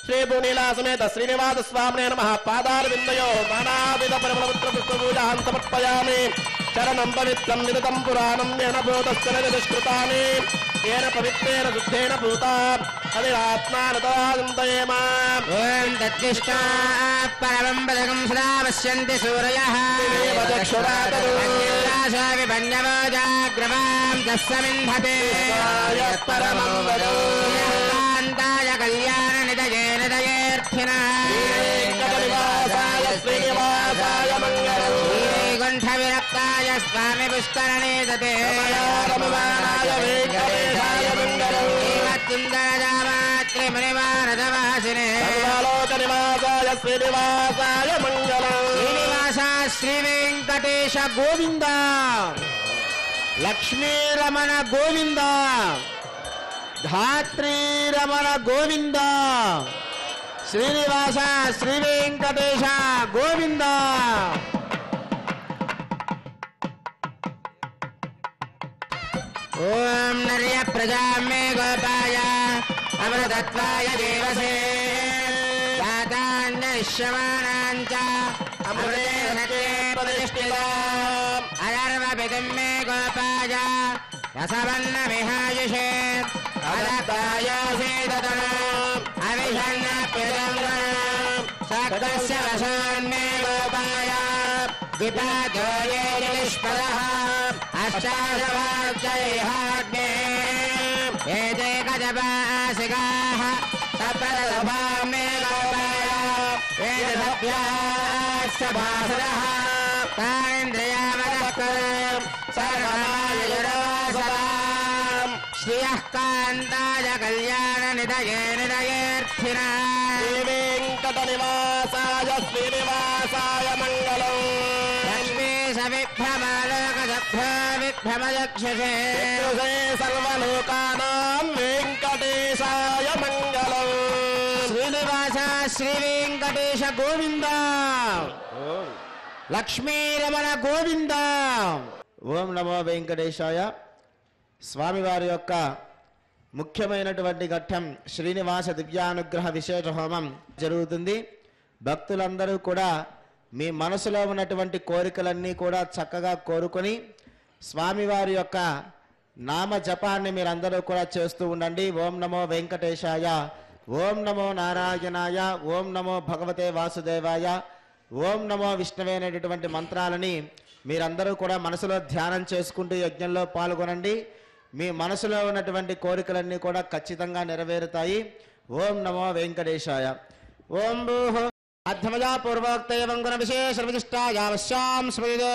శ్రీ భూనీలా సమేత శ్రీనివాస స్వామినే నమః. పాదారవిందయో నానావిధ పరిమళపుత్ర పుష్పపూజాన్ సమర్పయామి. చరణం పవిత్రం విదితం పురాణం ఏన భూతస్య నిష్కృతాని ఏన పవిత్రేణ శుద్ధేన భూతా అదిరాత్మానతాయంతయేమ. ఓం తత్తిష్టాత్ పరమం పదకం సదా పశ్యంతి సూరయః. విపన్యవోజాగ్రవాం తస్సమింధతే పరమం వదో. కాంతాయ కళ్యాణ నిదయే నిదయేర్థినః. వెంకటనివాసాయ శ్రీనివాసాయ మంగళం. వైకుంఠ విరక్తాయ స్వామి పుష్కరణే దతే. రమణాయ వెంకటేశాయ మంగళం. సుందరదామాత్రిమణివారదవాసినే సర్వలోక నివాసాయ శ్రీనివాసాయ మంగళం. శ్రీనివాస శ్రీ వెంకటేశ గోవింద, లక్ష్మీరమణ గోవింద, ధాత్రీరమణ గోవింద, శ్రీనివాస శ్రీ వెంకటేశ గోవింద. ఓం నర్య ప్రజా మే గోపాయ అమృతత్వాయ దేవసే జాతాన్యశ్యమానాంచ అమృతే ప్రతిష్ఠితాం అయర్వపితుం మే గోపాయ రసవన్న విహాయుషే అదత్తాయోసేదతనాం అవిషన్న పితంగణాం సక్తస్య వశాన్మే గోపాయ విపాదోయే నిష్పదః అష్టాదవార్జైహాగ్నే ఏతే గజపాసికాః సప్రదభాం మే గోపాయ వేదసభ్యాస్య భాసరః తానేంద్రియామదఃకరం సర్వమాయురవాసతాం శ్రియః కాంతాయ కళ్యాణ నిదయే నిదయేర్థినాం శ్రీ వెంకట నివాసాయ శ్రీనివాసాయ మంగళం. లక్ష్మీ సవిభ్రమాలోకసభ్యో విభ్రమయక్షసే చక్షుషే సర్వలోకానాం వెంకటేశాయ మంగళం. శ్రీనివాస శ్రీ వెంకటేశ గోవింద, లక్ష్మీరమణ గోవింద. ఓం నమో వెంకటేశాయ. స్వామివారి యొక్క ముఖ్యమైనటువంటి ఘట్టం శ్రీనివాస దివ్యానుగ్రహ విశేష హోమం జరుగుతుంది. భక్తులందరూ కూడా మీ మనసులో ఉన్నటువంటి కోరికలన్నీ కూడా చక్కగా కోరుకొని స్వామివారి యొక్క నామ జపాన్ని మీరందరూ కూడా చేస్తూ ఉండండి. ఓం నమో వెంకటేశాయ, ఓం నమో నారాయణాయ, ఓం నమో భగవతే వాసుదేవాయ, ఓం నమో విష్ణవే అనేటటువంటి మంత్రాలని మీరందరూ కూడా మనసులో ధ్యానం చేసుకుంటూ యజ్ఞంలో పాల్గొనండి. మీ మనసులో ఉన్నటువంటి కోరికలన్నీ కూడా ఖచ్చితంగా నెరవేరుతాయి. ఓం నమో వెంకటేశాయ. ఓం భూః అధ్యమజా పూర్వోక్తేవంగుణ విశేష విశిష్టాయావశ్యాం స్మృతిదో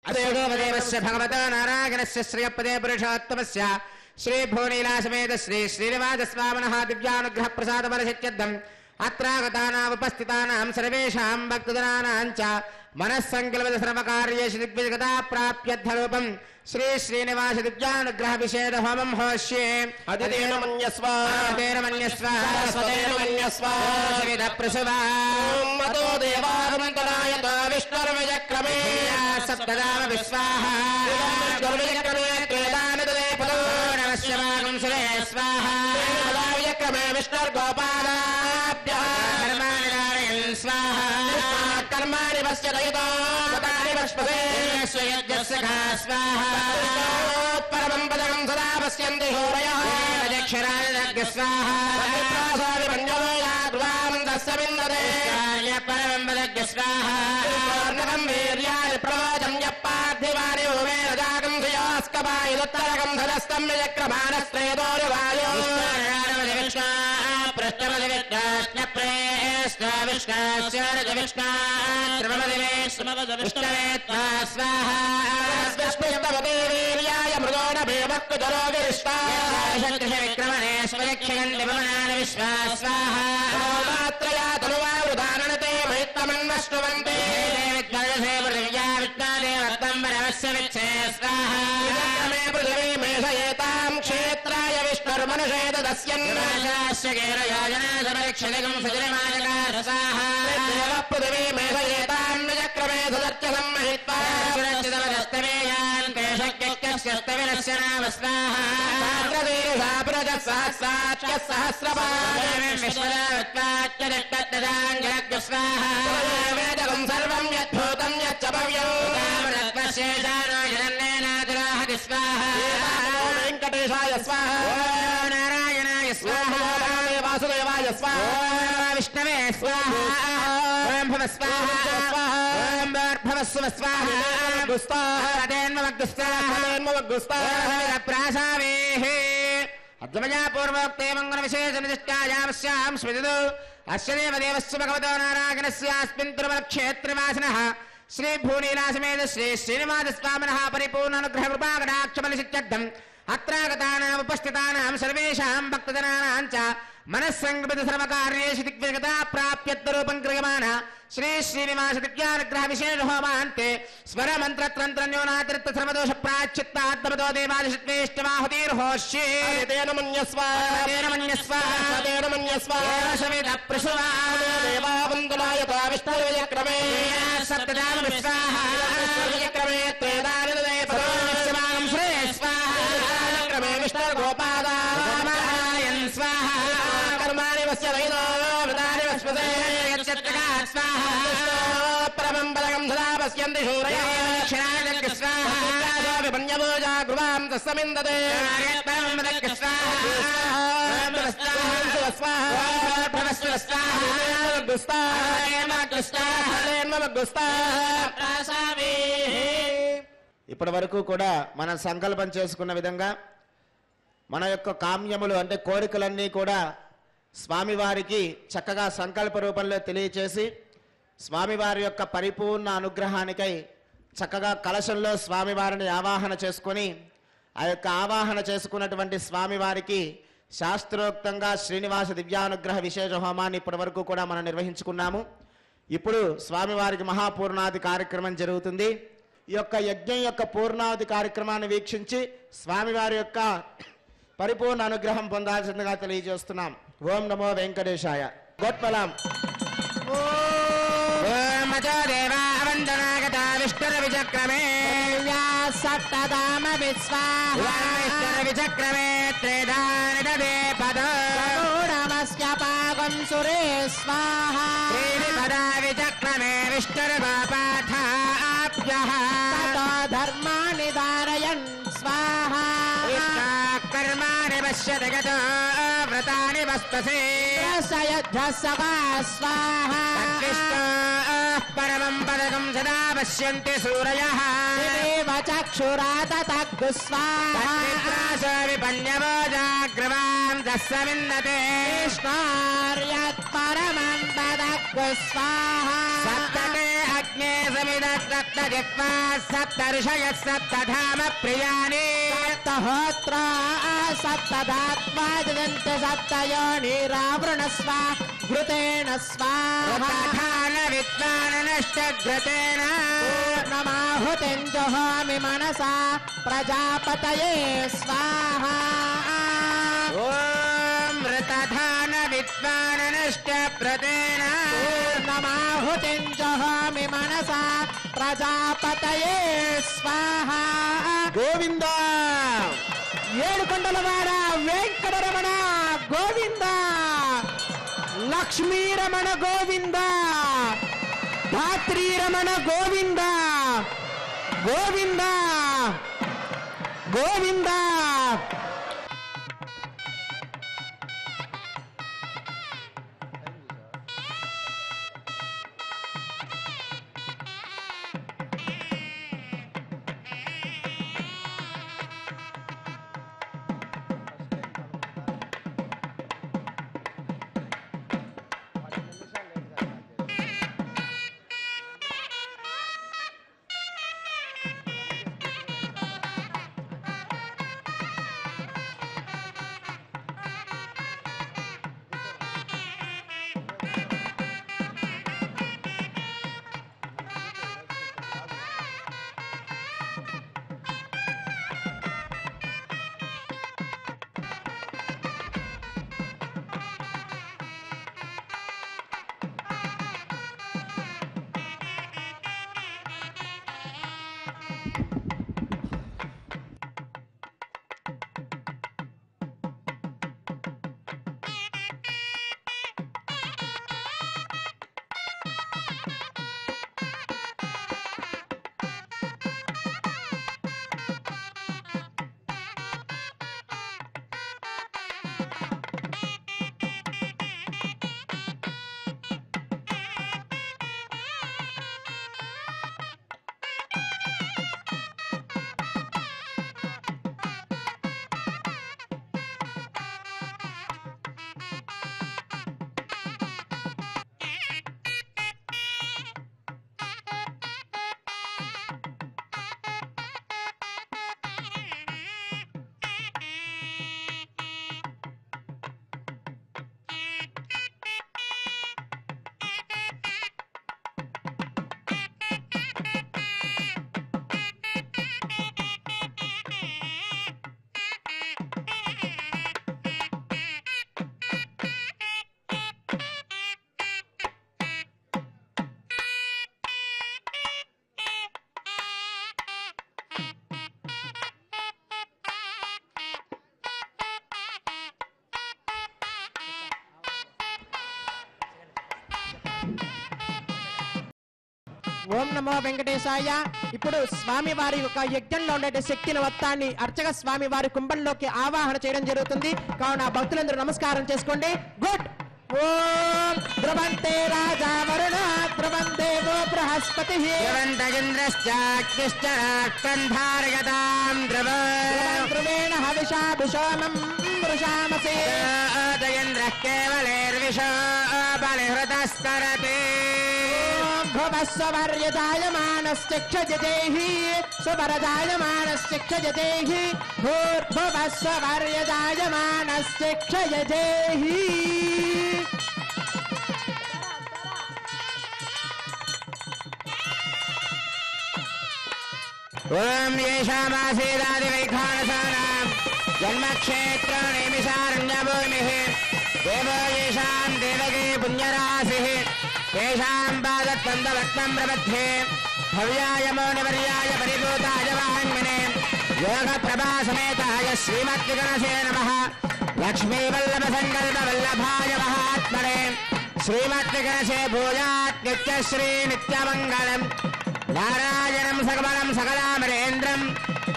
దేవదేవస్య భగవతో నారాయణస్య శ్రియపదే పురుషోత్తమస్య శ్రీ భూనీలాసమేత శ్రీ శ్రీనివాసస్వామినః దివ్యానుగ్రహ ప్రసాద బలసిత్యర్థం అత్రాగతానాముపస్థితానాం సర్వేషాం భక్తజనానాం చ మనస్సంకల్పిత సర్వకార్యేషు దిగ్విజగతా ప్రాప్యర్థరూపం శ్రీ శ్రీనివాస దివ్యానుగ్రహ విశేష హోమం హోష్యే అదితేన మన్యస్వ అదేన మన్యస్వ సరస్వతేన మన్యస్వ సవిత ప్రసువా మతో దేవాగమంతరాయతో విష్ణుర్విజక్రమే సప్తదామ విశ్వాహ విష్ణుర్విజక్రమే త్రేదాని తదే పదో నమస్య వాగం సురే స్వాహ విజక్రమే విష్ణుర్గోపాలాభ్యః కర్మాణి నారాయణ స్వాహ కర్మాణి పశ్యదయతో మతాని పశ్పసే స్వయజ్ఞస్య స్వాహ పరమం పదం సదా పశ్యంతి హోరయః అధ్యక్షరాజ స్వాహ ప్రాసాది పంచమయా ధ్రువాం దస్సవిందదే పరమం పదజ్ఞ స్వాహ ర్ణకం వీర్యాని ప్రవోచం యప్పార్థివాని ఓవేరజాగం శ్రియాస్కపాయుత్తరకం ధనస్తం విచక్రమానస్త్రేదోరి వాయో పృష్ఠమది విష్ణ ప్రేష్ణ విష్ణాశ్చరజ విష్ణ త్రిమది విష్ణవే స్వాహ స్పృష్టవతే వీర్యాయ మృగోణ భీమక్తుజరోగిరిష్టాయ విక్రమణే స్వయక్షగండి విమనాని విశ్వా స్వాహ మాత్రయా తనువావృదాననతే మహిత్వమన్వశ్నువంతే విద్వదసే పృథివ్యా విష్ణాదేవత్తంబరవస్య విచ్చే స్వాహ మే పృథివీ మేషయేతాం క్షేత్రాయ విష్ణుర్మనుషే దస్యన్నాశాస్య యోజనాశమరక్షణికం సుజనమాజకార స్వాహ దేవ పృథివీ మేషయేతాం విచక్రమే సదర్చ సమ్మహిత్వా సురక్షితమదస్తమేయాన్ కేశక్యస్యస్తవినస్య నామ స్వాహ సాగ్రదీర్ఘా పురజ సహస్రాచ్య విశ్వదాత్వాచ్యదిట్టదాంగరజ్ఞ స్వాహ వేదకం సర్వం యద్భూతం యచ్చ భవ్యం శేషానాజనన్నేనాదురాహతి స్వాహ వెంకటేశాయ స్వాహ నారాయణాయ స్వాహ వాసుదేవాయ స్వాహ విష్ణవే స్వాహ ఓం భవ స్వాహ ఓం భర్భవస్వ స్వాహ ప్రాసావేః అద్వమయా పూర్వోక్తే మంగళ విశేష నిష్టాయామస్యాం స్మృతిదో అస్య దేవదేవస్య భగవతో నారాయణస్యాస్మిన్ తిరుమల క్షేత్రవాసినః శ్రీ భూనీలాసమేత శ్రీ శ్రీనివాస స్వామినః పరిపూర్ణ అనుగ్రహ కృపా కటాక్ష బలసిత్యర్థం అత్రాగతానాం ఉపస్థితానాం సర్వేషాం భక్తజనానాం చ మనస్సంగృత సర్వకార్యేషు దిగ్విజగతా ప్రాప్యత్వరూపం క్రియమాణ శ్రీ శ్రీనివాస దివ్యానుగ్రహ విశేష హోమాంతే స్వర మంత్ర తంత్ర న్యూనాతిరిక్త సర్వదోష ప్రాచిత్తాత్మతో దేవాదిష్వేష్టమాహుతిర్హోష్యే తేన మన్యస్వ తేన మన్యస్వ తేన మన్యస్వ సవిత ప్రసువా దేవావందనాయత విష్ణుర్విజక్రమే సప్తదాన విశ్వాహ విజక్రమే త్రేదాని శివాం శ్రీ స్వాహ క్రమే విష్ణుర్గోపాదా రామాయణ స్వాహ కర్మాణి వస్య వైదో వృతాని వస్పదే యచ్చత్కా స్వాహ పరమం బలగం సదా పశ్యంతి శూరయః క్షణాజగ స్వాహ విపణ్యభోజా గృహాం తస్సమిందతే ఇప్పటి వరకు కూడా మనం సంకల్పం చేసుకున్న విధంగా మన యొక్క కామ్యములు అంటే కోరికలన్నీ కూడా స్వామివారికి చక్కగా సంకల్ప రూపంలో తెలియచేసి స్వామివారి యొక్క పరిపూర్ణ అనుగ్రహానికై చక్కగా కలశంలో స్వామివారిని ఆవాహన చేసుకొని ఆ యొక్క ఆవాహన చేసుకున్నటువంటి స్వామివారికి శాస్త్రోక్తంగా శ్రీనివాస దివ్యానుగ్రహ విశేష హోమాన్ని ఇప్పటి వరకు కూడా మనం నిర్వహించుకున్నాము. ఇప్పుడు స్వామివారికి మహాపూర్ణాది కార్యక్రమం జరుగుతుంది. ఈ యొక్క యజ్ఞం యొక్క పూర్ణావధి కార్యక్రమాన్ని వీక్షించి స్వామివారి యొక్క పరిపూర్ణ అనుగ్రహం పొందాల్సిందిగా తెలియజేస్తున్నాం. ఓం నమో వెంకటేశాయ. గోత్పలం. ఓమజో దేవావందనాగత విష్ణుర్విచక్రమే సప్తదామ విశ్వాహవిచక్రమే త్రేధాని దదే పదమస్య పాగం సురే స్వాహ పదా విచక్రమే విష్ణుర్గోపాఠాభ్యః ధర్మాని ధారయన్ స్వాహ కర్మాణి పశ్యతి గతో వ్రతాని వస్తసే సయద్ధసగా స్వాహ పరమం పదకం సదా పశ్యంతి సూరయః చక్షురాతగ్గు స్వాహ విపణ్యవోజాగ్రవాం దస్సమిన్నతే కృష్ణార్యత్ పరమం పదగ్గు స్వాహ సప్తతే అగ్నే సమిదత్రత్నజిహ్వా సప్తర్షయః సప్తధామ ప్రియాని సప్తహోత్రా సప్తధాత్వాజంత సప్తయోనిరావృణస్వ ఘృతేన స్వాహాన విద్వాననష్టఘృతేన పూర్ణమాహుతిం జుహోమి మనసా ప్రజాపతయే స్వాహా. ఓం మృతధాన విద్వాననష్టఘృతేన పూర్ణమాహుతిం జుహోమి మనసా ప్రజాపతయే స్వాహా. గోవింద ఏడుకొండలవాడ వెంకటరమణ గోవింద, లక్ష్మీరమణ గోవింద, ధాత్రీరమణ గోవింద గోవింద గోవింద. ఓం నమో వెంకటేశాయ. ఇప్పుడు స్వామి వారి యొక్క యజ్ఞంలో ఉండే శక్తిని మొత్తాన్ని అర్చక స్వామి వారి కుంభంలోకి ఆవాహన చేయడం జరుగుతుంది. కావున భక్తులందరూ నమస్కారం చేసుకోండి. గుడ్. ఓం ధ్రువంతే రాజా వరుణ ధ్రువం దేవో బృహస్పతి ధ్రువేణ హవిషాభిషోమం వృషామసే భువస్వర్యజాయమానశ్చక్షజదేహి సువరజాయమానశ్చక్షజదేహి భూర్భువస్వర్యజాయమానశ్చక్షజదేహి. ఓం యేషామాసీదాదివైఖానసానాం జన్మక్షేత్రనిమిషారణ్యభూమిః దేవో యేషాం దేవకీ పుణ్యరాశిః తేషాం పాదత్వందవత్వం ప్రబध्ये భవ్యాయ మౌనివర్యాయ పరిభూతాయ వాహన్మనే యోగప్రభాసమేతాయ శ్రీమద్విగణసే నమః లక్ష్మీవల్లభసంకల్పవల్లభాయ మహాత్మనే శ్రీమద్విగణసే భూయాత్ నిత్యశ్రీ నిత్యమంగళం నారాయణం సకమలం సకలామరేంద్రం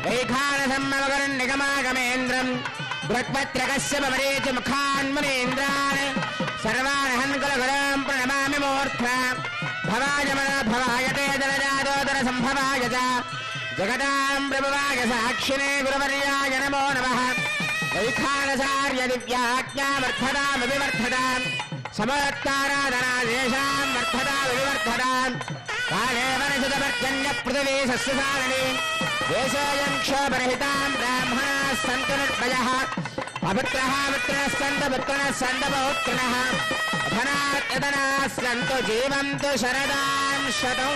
వైఖానసం మమగరం నిగమాగమేంద్రం బృహత్పత్రకస్య మమరేచ ముఖాన్మునేంద్రాన్ సర్వానహన్ కులగురం ప్రణమామి మూర్ధ్న భవాయ మన భవాయ తే జలజాదోదర సంభవాయ చ జగదాం ప్రభువాయ సాక్షిణే గురువర్యాయ నమో నమః వైఖానసార్య దివ్యాజ్ఞావర్ధతామవివర్ధతాం సమోత్తారాధనాదేశాం వర్ధతామవివర్ధతాం కాలే వనసుతపర్జన్య పృథివీ సస్యసారణి దేశోయం క్షోభరహితాం బ్రాహ్మణాः సంతు నిర్భయः అపుత్రः పుత్రः సంతు పుత్రిణः సంతు పౌత్రిణः అధనాత్ యతనాः సంతు జీవంతు శరదాం శతం.